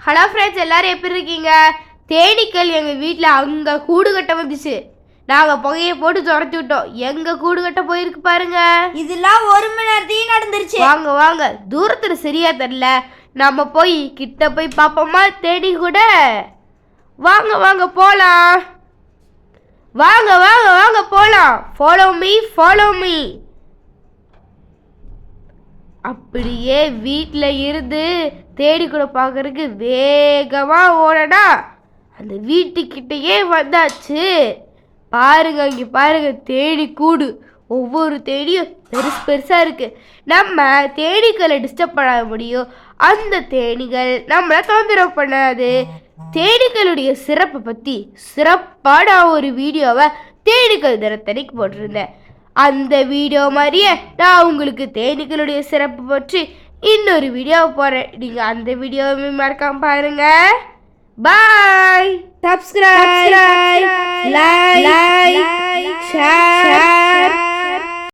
Hello friends, எல்லாரும் எப்படி இருக்கீங்க? தேனீக்கள் எங்கள் வீட்டில் அங்கே கூடு கட்ட வந்துச்சு. நாங்கள் புகையை போட்டு துரத்தி விட்டோம். எங்கே கூடு கட்ட போயிருக்கு பாருங்க. இதெல்லாம் 1 மணி நேரத்தையும் நடந்துருச்சு. வாங்க வாங்க, தூரத்தில் சரியா தெரியல, நம்ம போய் கிட்ட போய் பார்ப்போமா தேடி கூட. வாங்க வாங்க போகலாம். வாங்க வாங்க வாங்க போகலாம். Follow me. அப்படியே வீட்டில் இருந்து தேடி கூட பார்க்கறதுக்கு வேகமாக ஓடனா அந்த வீட்டுக்கிட்டேயே வந்தாச்சு. பாருங்க, இங்கே பாருங்க, தேடி கூடு. ஒவ்வொரு தேடியும் பெருசாக இருக்குது. நம்ம தேனீக்களை டிஸ்டர்ப் பண்ண முடியும். அந்த தேனீகள் நம்மளை தொந்தரவு பண்ணாது. தேனீக்களுடைய சிறப்பை பற்றி சிறப்பான ஒரு வீடியோவை தேனீக்கள் தினத்தன்னைக்கு போட்டிருந்தேன். அந்த வீடியோ மாதிரியே நான் உங்களுக்கு தேனீக்களுடைய சிறப்பு பற்றி இன்னொரு வீடியோவை போடுறேன். நீங்கள் அந்த வீடியோவை மறக்காம பாருங்க. பாய். Subscribe, like, share.